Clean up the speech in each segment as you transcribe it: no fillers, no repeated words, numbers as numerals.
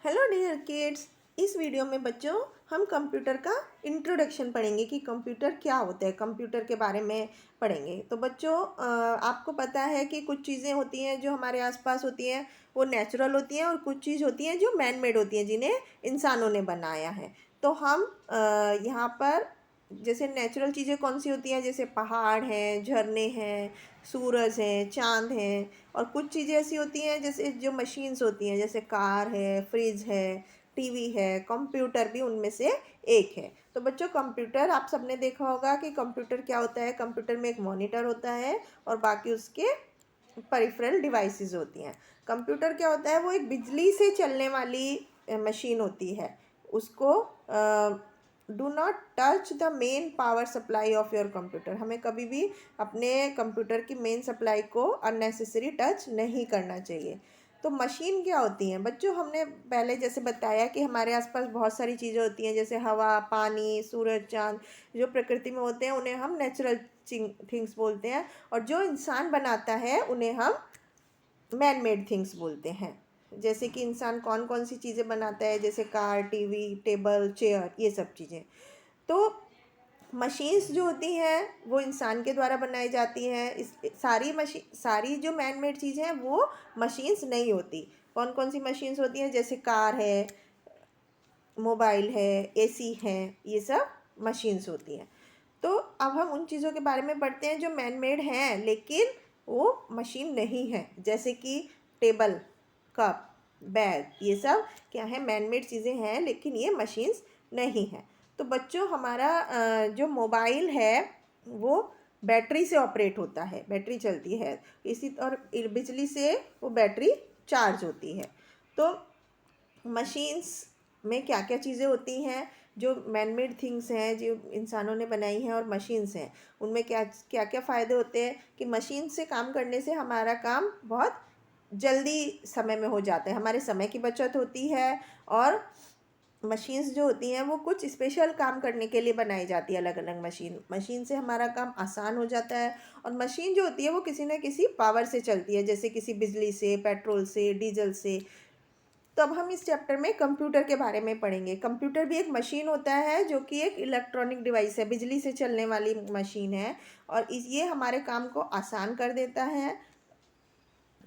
Hello dear kids. इस video में बच्चों हम कंप्यूटर का इंट्रोडक्शन पढ़ेंगे कि कंप्यूटर क्या होता है, कंप्यूटर के बारे में पढ़ेंगे। तो बच्चों आपको पता है कि कुछ चीज़ें होती हैं जो हमारे आसपास होती हैं वो नेचुरल होती हैं और कुछ चीज़ होती हैं जो मैन मेड होती हैं जिन्हें इंसानों ने बनाया है। तो हम यहाँ पर जैसे नेचुरल चीज़ें कौन सी होती हैं, जैसे पहाड़ हैं, झरने हैं, सूरज है, चाँद है। और कुछ चीज़ें ऐसी होती हैं जैसे जो मशीन्स होती हैं, जैसे कार है, फ्रिज है, टीवी है, कंप्यूटर भी उनमें से एक है। तो बच्चों कंप्यूटर आप सबने देखा होगा कि कंप्यूटर क्या होता है। कंप्यूटर में एक मॉनिटर होता है और बाकी उसके परिफेरल डिवाइसेस होती हैं। कंप्यूटर क्या होता है, वो एक बिजली से चलने वाली मशीन होती है। उसको do not touch the main power supply of your computer. हमें कभी भी अपने कंप्यूटर की मेन सप्लाई को अननेसेसरी टच नहीं करना चाहिए। तो मशीन क्या होती हैं बच्चों, हमने पहले जैसे बताया कि हमारे आसपास बहुत सारी चीज़ें होती हैं, जैसे हवा, पानी, सूरज, चाँद जो प्रकृति में होते हैं उन्हें हम नेचुरल थिंग्स बोलते हैं। और जो इंसान बनाता है उन्हें हम मैन मेड थिंग्स बोलते हैं। जैसे कि इंसान कौन कौन सी चीज़ें बनाता है, जैसे कार, टीवी, टेबल, चेयर, ये सब चीज़ें। तो मशीन्स जो होती हैं वो इंसान के द्वारा बनाई जाती हैं। इस सारी जो मैन मेड चीज़ें हैं वो मशीन्स नहीं होती। कौन कौन सी मशीन्स होती हैं, जैसे कार है, मोबाइल है, एसी है, ये सब मशीन्स होती हैं। तो अब हम उन चीज़ों के बारे में पढ़ते हैं जो मैन मेड हैं लेकिन वो मशीन नहीं है। जैसे कि टेबल, कप, बैग, ये सब क्या है, मैन मेड चीज़ें हैं लेकिन ये मशीन्स नहीं हैं। तो बच्चों हमारा जो मोबाइल है वो बैटरी से ऑपरेट होता है, बैटरी चलती है इसी, और बिजली से वो बैटरी चार्ज होती है। तो मशीन्स में क्या क्या चीज़ें होती हैं जो मैन मेड थिंग्स हैं जो इंसानों ने बनाई हैं, और मशीन्स हैं उनमें क्या क्या क्या फ़ायदे होते हैं कि मशीन से काम करने से हमारा काम बहुत जल्दी समय में हो जाता है, हमारे समय की बचत होती है। और मशीन्स जो होती हैं वो कुछ स्पेशल काम करने के लिए बनाई जाती है, अलग अलग मशीन से हमारा काम आसान हो जाता है। और मशीन जो होती है वो किसी न किसी पावर से चलती है, जैसे किसी बिजली से, पेट्रोल से, डीजल से। तो अब हम इस चैप्टर में कंप्यूटर के बारे में पढ़ेंगे। कंप्यूटर भी एक मशीन होता है जो कि एक इलेक्ट्रॉनिक डिवाइस है, बिजली से चलने वाली मशीन है। और ये हमारे काम को आसान कर देता है।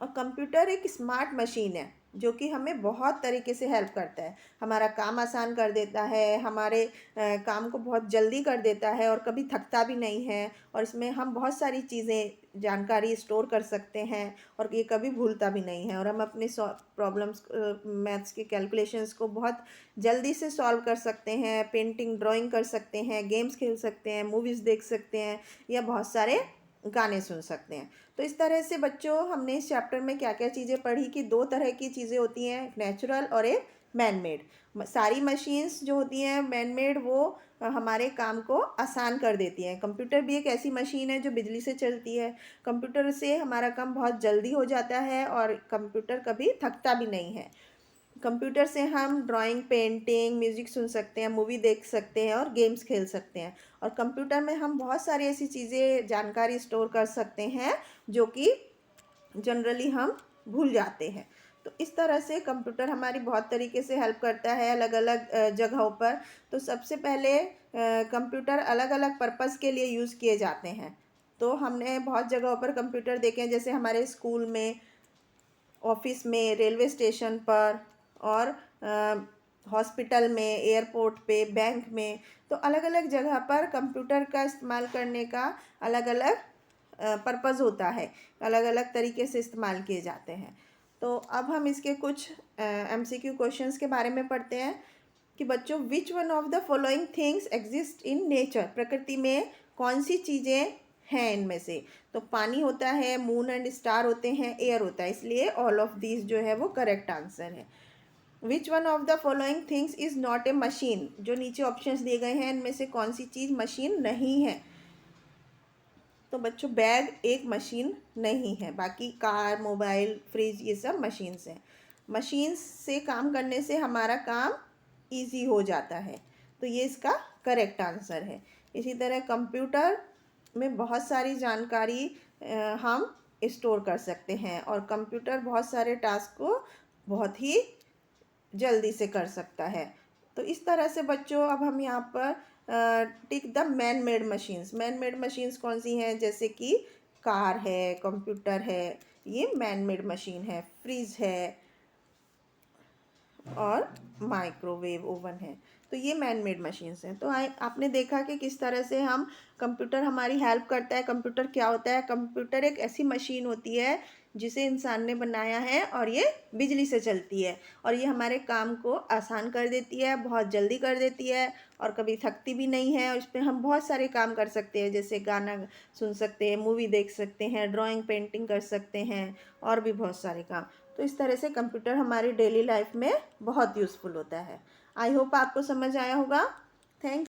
और कंप्यूटर एक स्मार्ट मशीन है जो कि हमें बहुत तरीके से हेल्प करता है, हमारा काम आसान कर देता है, हमारे काम को बहुत जल्दी कर देता है और कभी थकता भी नहीं है। और इसमें हम बहुत सारी चीज़ें, जानकारी स्टोर कर सकते हैं और ये कभी भूलता भी नहीं है। और हम अपने प्रॉब्लम्स, मैथ्स के कैलकुलेशंस को बहुत जल्दी से सॉल्व कर सकते हैं, पेंटिंग, ड्राइंग कर सकते हैं, गेम्स खेल सकते हैं, मूवीज़ देख सकते हैं या बहुत सारे गाने सुन सकते हैं। तो इस तरह से बच्चों हमने इस चैप्टर में क्या क्या चीज़ें पढ़ी कि दो तरह की चीज़ें होती हैं, एक नेचुरल और एक मैन मेड। सारी मशीन्स जो होती हैं मैन मेड वो हमारे काम को आसान कर देती हैं। कंप्यूटर भी एक ऐसी मशीन है जो बिजली से चलती है। कंप्यूटर से हमारा काम बहुत जल्दी हो जाता है और कंप्यूटर कभी थकता भी नहीं है। कंप्यूटर से हम ड्राइंग, पेंटिंग, म्यूज़िक सुन सकते हैं, मूवी देख सकते हैं और गेम्स खेल सकते हैं। और कंप्यूटर में हम बहुत सारी ऐसी चीज़ें, जानकारी स्टोर कर सकते हैं जो कि जनरली हम भूल जाते हैं। तो इस तरह से कंप्यूटर हमारी बहुत तरीके से हेल्प करता है अलग अलग जगहों पर। तो सबसे पहले कंप्यूटर अलग अलग पर्पज़ के लिए यूज़ किए जाते हैं। तो हमने बहुत जगहों पर कंप्यूटर देखे हैं, जैसे हमारे स्कूल में, ऑफिस में, रेलवे स्टेशन पर, और हॉस्पिटल में, एयरपोर्ट पे, बैंक में। तो अलग अलग जगह पर कंप्यूटर का इस्तेमाल करने का अलग अलग पर्पज़ होता है, अलग अलग तरीके से इस्तेमाल किए जाते हैं। तो अब हम इसके कुछ MCQ क्वेश्चंस के बारे में पढ़ते हैं कि बच्चों, which one of the following things exist in nature. प्रकृति में कौन सी चीज़ें हैं इनमें से। तो पानी होता है, मून एंड स्टार होते हैं, एयर होता है, इसलिए ऑल ऑफ दीज जो है वो करेक्ट आंसर है। Which one of the following things is not a machine. जो नीचे ऑप्शंस दिए गए हैं इनमें से कौन सी चीज़ मशीन नहीं है। तो बच्चों बैग एक मशीन नहीं है, बाकी कार, मोबाइल, फ्रिज, ये सब मशीन्स हैं। मशीन्स से काम करने से हमारा काम इजी हो जाता है, तो ये इसका करेक्ट आंसर है। इसी तरह कंप्यूटर में बहुत सारी जानकारी हम स्टोर कर सकते हैं और कंप्यूटर बहुत सारे टास्क को बहुत ही जल्दी से कर सकता है। तो इस तरह से बच्चों अब हम यहाँ पर tick the man made machines. Man made machines कौन सी हैं? जैसे कि कार है, कंप्यूटर है, ये मैन मेड मशीन है। फ्रिज है और माइक्रोवेव ओवन है, तो ये मैन मेड मशीन्स हैं। तो आपने देखा कि किस तरह से हम कंप्यूटर हमारी हेल्प करता है। कंप्यूटर क्या होता है? कंप्यूटर एक ऐसी मशीन होती है जिसे इंसान ने बनाया है और ये बिजली से चलती है और ये हमारे काम को आसान कर देती है, बहुत जल्दी कर देती है और कभी थकती भी नहीं है। और इस पर हम बहुत सारे काम कर सकते हैं, जैसे गाना सुन सकते हैं, मूवी देख सकते हैं, ड्राइंग पेंटिंग कर सकते हैं और भी बहुत सारे काम। तो इस तरह से कंप्यूटर हमारी डेली लाइफ में बहुत यूज़फुल होता है। आई होप आपको समझ आया होगा। थैंक